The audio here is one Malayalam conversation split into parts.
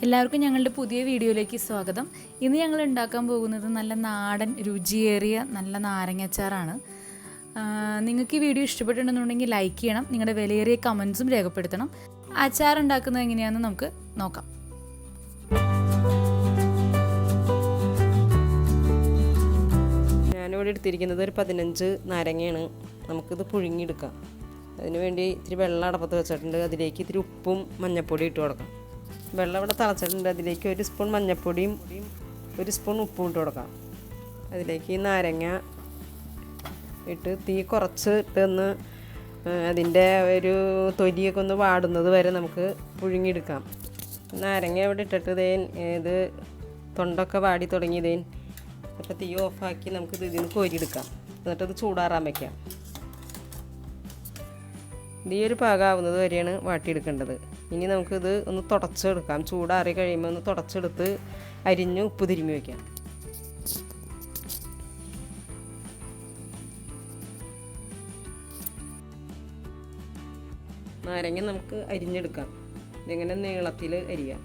എല്ലാവർക്കും ഞങ്ങളുടെ പുതിയ വീഡിയോയിലേക്ക് സ്വാഗതം. ഇന്ന് ഞങ്ങൾ ഉണ്ടാക്കാൻ പോകുന്നത് നല്ല നാടൻ രുചിയേറിയ നല്ല നാരങ്ങ അച്ചാറാണ്. നിങ്ങൾക്ക് ഈ വീഡിയോ ഇഷ്ടപ്പെട്ടിട്ടുണ്ടെന്നുണ്ടെങ്കിൽ ലൈക്ക് ചെയ്യണം, നിങ്ങളുടെ വിലയേറിയ കമൻസും രേഖപ്പെടുത്തണം. അച്ചാർ ഉണ്ടാക്കുന്നത് എങ്ങനെയാണെന്ന് നമുക്ക് നോക്കാം. ഞാനിവിടെ എടുത്തിരിക്കുന്നത് ഒരു 15 നാരങ്ങയാണ്. നമുക്കിത് പുഴുങ്ങിയെടുക്കാം. അതിനുവേണ്ടി ഇത്തിരി വെള്ളം അടപ്പത്ത് വെച്ചിട്ടുണ്ട്. അതിലേക്ക് ഇത്തിരി ഉപ്പും മഞ്ഞൾപ്പൊടി ഇട്ട് കൊടുക്കാം. വെള്ളം ഇവിടെ തിളച്ചിട്ടുണ്ട്. അതിലേക്ക് 1 സ്പൂൺ മഞ്ഞൾപ്പൊടിയും 1 സ്പൂൺ ഉപ്പും ഇട്ട് കൊടുക്കാം. അതിലേക്ക് നാരങ്ങ ഇട്ട് തീ കുറച്ച് ഇട്ടൊന്ന് അതിൻ്റെ ഒരു തൊലിയൊക്കെ ഒന്ന് വാടുന്നത് വരെ നമുക്ക് പുഴുങ്ങിയെടുക്കാം. നാരങ്ങ ഇവിടെ ഇട്ടിട്ട് ഇത് തൊണ്ടൊക്കെ വാടി തുടങ്ങിയതേൻ അപ്പോൾ തീ ഓഫാക്കി നമുക്കിത് ഇതിൽ നിന്ന് കോരിയെടുക്കാം. എന്നിട്ടത് ചൂടാറാൻ വയ്ക്കാം. ഈ ഒരു പാകമാവുന്നത് വരെയാണ് വാട്ടിയെടുക്കേണ്ടത്. ഇനി നമുക്കിത് ഒന്ന് തുടച്ചെടുക്കാം. ചൂടാറി കഴിയുമ്പോൾ ഒന്ന് തുടച്ചെടുത്ത് അരിഞ്ഞ് ഉപ്പ് തിരുമ്മി വയ്ക്കാം. നാരങ്ങ നമുക്ക് അരിഞ്ഞെടുക്കാം. ഇതിങ്ങനെ നീളത്തിൽ അരിയാം.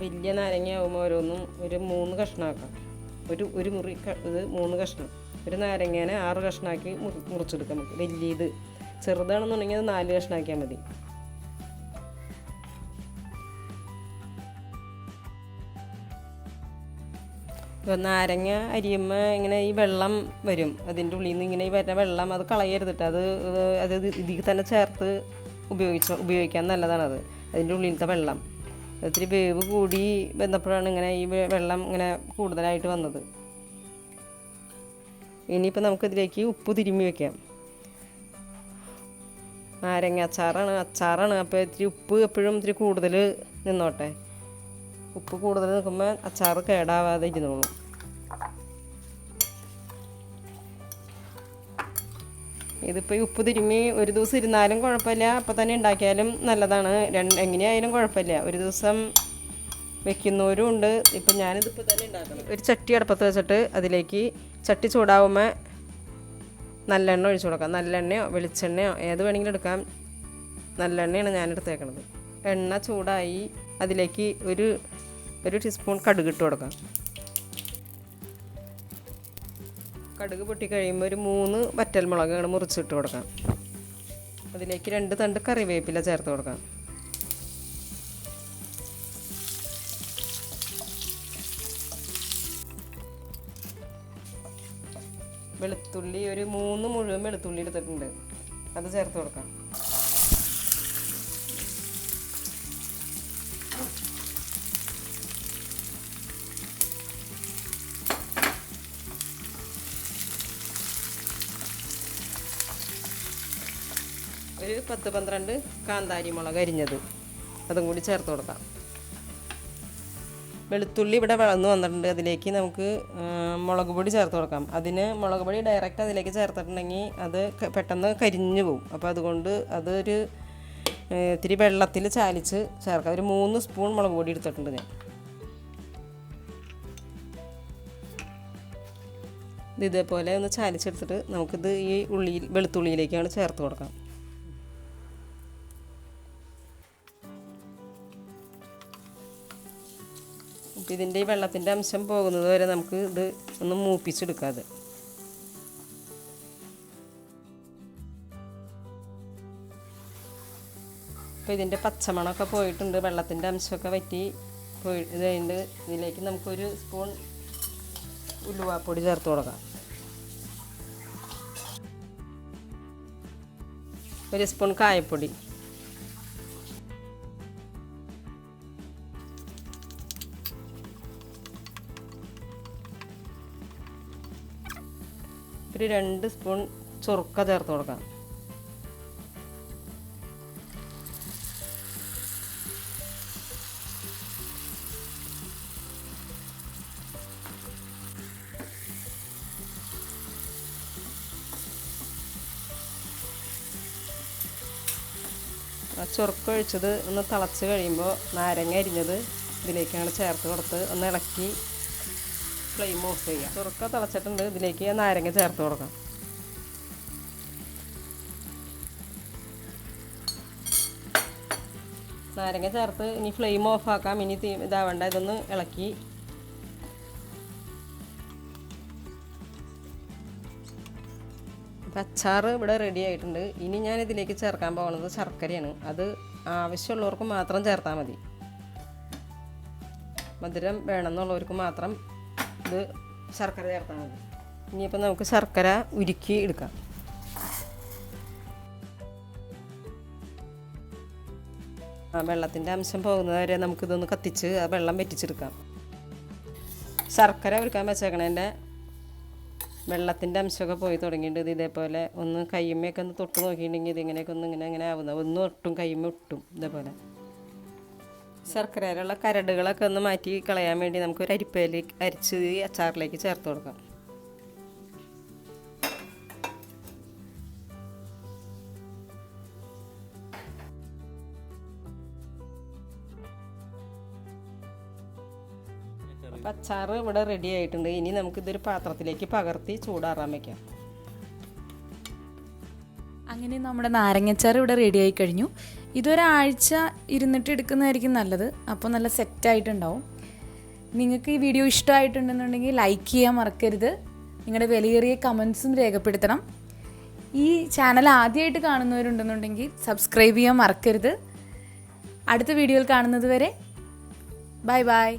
വലിയ നാരങ്ങ ആകുമ്പോൾ ഓരോന്നും ഒരു 3 കഷ്ണമാക്കാം. ഒരു മുറി ഇത് 3 കഷ്ണം. ഒരു നാരങ്ങേനെ 6 കഷ്ണമാക്കി മുറിച്ചെടുക്കാം. നമുക്ക് വലിയത് ചെറുതാണെന്നുണ്ടെങ്കിൽ അത് 4 കഷ്ണമാക്കിയാൽ മതി. ഇപ്പോൾ നാരങ്ങ അരിയുമ്പോൾ ഇങ്ങനെ ഈ വെള്ളം വരും. അതിൻ്റെ ഉള്ളിൽ നിന്ന് ഇങ്ങനെ ഈ വരുന്ന വെള്ളം അത് കളയരുതിട്ട്. അത് ഇതിൽ തന്നെ ചേർത്ത് ഉപയോഗിക്കാൻ നല്ലതാണത്. അതിൻ്റെ ഉള്ളിലത്തെ വെള്ളം ഒത്തിരി വേവ് കൂടി വന്നപ്പോഴാണ് ഇങ്ങനെ ഈ വെള്ളം ഇങ്ങനെ കൂടുതലായിട്ട് വന്നത്. ഇനിയിപ്പോൾ നമുക്കിതിലേക്ക് ഉപ്പ് തിരുമ്മി വയ്ക്കാം. നാരങ്ങ അച്ചാറാണ്. അപ്പോൾ ഇത്തിരി ഉപ്പ് എപ്പോഴും ഇത്തിരി കൂടുതൽ നിന്നോട്ടെ. ഉപ്പ് കൂടുതൽ നിൽക്കുമ്പോൾ അച്ചാർ കേടാവാതെ ഇരുന്നോളും. ഇതിപ്പോൾ ഈ ഉപ്പ് തിരുമ്മി ഒരു ദിവസം ഇരുന്നാലും കുഴപ്പമില്ല, അപ്പോൾ തന്നെ ഉണ്ടാക്കിയാലും നല്ലതാണ്. എങ്ങനെയായാലും കുഴപ്പമില്ല. ഒരു ദിവസം വെക്കുന്നവരും ഉണ്ട്. ഇപ്പം ഞാനിതിപ്പോൾ തന്നെ ഉണ്ടാക്കണം. ഒരു ചട്ടി അടുപ്പത്ത് വെച്ചിട്ട് അതിലേക്ക് ചട്ടി ചൂടാവുമ്പോൾ നല്ലെണ്ണ ഒഴിച്ചു കൊടുക്കാം. നല്ലെണ്ണയോ വെളിച്ചെണ്ണയോ ഏത് വേണമെങ്കിലും എടുക്കാം. നല്ലെണ്ണയാണ് ഞാനെടുത്തേക്കണത്. എണ്ണ ചൂടായി അതിലേക്ക് ഒരു ടീസ്പൂൺ കടുക് ഇട്ട് കൊടുക്കാം. കടുക് പൊട്ടിക്കഴിയുമ്പോൾ ഒരു 3 വറ്റൽമുളക് മുറിച്ചിട്ട് കൊടുക്കാം. അതിലേക്ക് 2 തണ്ട് കറിവേപ്പില ചേർത്ത് കൊടുക്കാം. വെളുത്തുള്ളി ഒരു 3 മുഴുവൻ വെളുത്തുള്ളി എടുത്തിട്ടുണ്ട്. അത് ചേർത്ത് കൊടുക്കാം. ഒരു 10-12 കാന്താരി മുളക് അരിഞ്ഞത് അതും കൂടി ചേർത്ത് കൊടുക്കാം. വെളുത്തുള്ളി ഇവിടെ വളർന്നു വന്നിട്ടുണ്ട്. അതിലേക്ക് നമുക്ക് മുളക് പൊടി ചേർത്ത് കൊടുക്കാം. അതിന് മുളക് പൊടി ഡയറക്റ്റ് അതിലേക്ക് ചേർത്തിട്ടുണ്ടെങ്കിൽ അത് പെട്ടെന്ന് കരിഞ്ഞു പോകും. അപ്പോൾ അതുകൊണ്ട് അതൊരു ഇത്തിരി വെള്ളത്തിൽ ചാലിച്ച് ചേർക്കാം. ഒരു 3 സ്പൂൺ മുളക് പൊടി എടുത്തിട്ടുണ്ട് ഞാൻ. ഇതേപോലെ ഒന്ന് ചാലിച്ചെടുത്തിട്ട് നമുക്കിത് ഈ വെളുത്തുള്ളിയിലേക്കാണ് ചേർത്ത് കൊടുക്കാം. ഇതിൻ്റെ ഈ വെള്ളത്തിൻ്റെ അംശം പോകുന്നത് വരെ നമുക്ക് ഇത് ഒന്ന് മൂപ്പിച്ചെടുക്കാം. അപ്പോൾ ഇതിൻ്റെ പച്ചമണമൊക്കെ പോയിട്ടുണ്ട്. വെള്ളത്തിൻ്റെ അംശമൊക്കെ വറ്റി ഇതുകൊണ്ട് ഇതിലേക്ക് നമുക്കൊരു സ്പൂൺ ഉലുവാപ്പൊടി ചേർത്ത് കൊടുക്കാം. 1 സ്പൂൺ കായപ്പൊടി, ഒരു 2 സ്പൂൺ ചൊറുക്ക ചേർത്ത് കൊടുക്കാം. ആ ചൊറുക്ക ഒഴിച്ചത് ഒന്ന് തിളച്ച് കഴിയുമ്പോൾ നാരങ്ങ അരിഞ്ഞത് ഇതിലേക്കാണ് ചേർത്ത് കൊടുത്ത് ഒന്ന് ഇളക്കി ഫ്ലെയിം ഓഫ് ചെയ്യാം. ചൊറുക്ക തിളച്ചിട്ടുണ്ട്. ഇതിലേക്ക് നാരങ്ങ ചേർത്ത് കൊടുക്കാം. നാരങ്ങ ചേർത്ത് ഇനി ഫ്ലെയിം ഓഫ് ആക്കാം. ഇനി ഇതാവേണ്ട, ഇതൊന്ന് ഇളക്കി. അപ്പം അച്ചാർ ഇവിടെ റെഡി ആയിട്ടുണ്ട്. ഇനി ഞാൻ ഇതിലേക്ക് ചേർക്കാൻ പോകുന്നത് ശർക്കരയാണ്. അത് ആവശ്യമുള്ളവർക്ക് മാത്രം ചേർത്താൽ മതി. മധുരം വേണമെന്നുള്ളവർക്ക് മാത്രം ഇത് ശർക്കര ചേർത്താൽ മതി. ഇനിയിപ്പോൾ നമുക്ക് ശർക്കര ഉരുക്കി എടുക്കാം. വെള്ളത്തിൻ്റെ അംശം പോകുന്നത് വരെ നമുക്കിതൊന്ന് കത്തിച്ച് ആ വെള്ളം വറ്റിച്ചെടുക്കാം. ശർക്കര ഉരുക്കാൻ വെച്ചേക്കണേൻ്റെ വെള്ളത്തിൻ്റെ അംശമൊക്കെ പോയി തുടങ്ങിയിട്ട് ഇത് ഇതേപോലെ ഒന്ന് കയ്യുമ്മയൊക്കെ ഒന്ന് തൊട്ട് നോക്കിയിട്ടുണ്ടെങ്കിൽ ഇതിങ്ങനെയൊക്കെ ഒന്ന് ഇങ്ങനെ ആവുന്നത്. ഒന്നും ഒട്ടും കയ്യുമ്മ ഒട്ടും ഇതേപോലെ. ശർക്കരയിലുള്ള കരടുകളൊക്കെ ഒന്ന് മാറ്റി കളയാൻ വേണ്ടി നമുക്കൊരു അരിപ്പയിൽ അരിച്ച് ഈ അച്ചാറിലേക്ക് ചേർത്ത് കൊടുക്കാം. അപ്പം അച്ചാർ ഇവിടെ റെഡി ആയിട്ടുണ്ട്. ഇനി നമുക്കിതൊരു പാത്രത്തിലേക്ക് പകർത്തി ചൂടാറാൻ വയ്ക്കാം. അങ്ങനെ നമ്മുടെ നാരങ്ങച്ചാർ ഇവിടെ റെഡി ആയി കഴിഞ്ഞു. ഇതൊരാഴ്ച ഇരുന്നിട്ട് എടുക്കുന്നതായിരിക്കും നല്ലത്. അപ്പോൾ നല്ല സെറ്റായിട്ടുണ്ടാവും. നിങ്ങൾക്ക് ഈ വീഡിയോ ഇഷ്ടമായിട്ടുണ്ടെന്നുണ്ടെങ്കിൽ ലൈക്ക് ചെയ്യാൻ മറക്കരുത്. നിങ്ങളുടെ വിലയേറിയ കമൻസും രേഖപ്പെടുത്തണം. ഈ ചാനൽ ആദ്യമായിട്ട് കാണുന്നവരുണ്ടെന്നുണ്ടെങ്കിൽ സബ്സ്ക്രൈബ് ചെയ്യാൻ മറക്കരുത്. അടുത്ത വീഡിയോയിൽ കാണുന്നത് വരെ ബൈ ബൈ.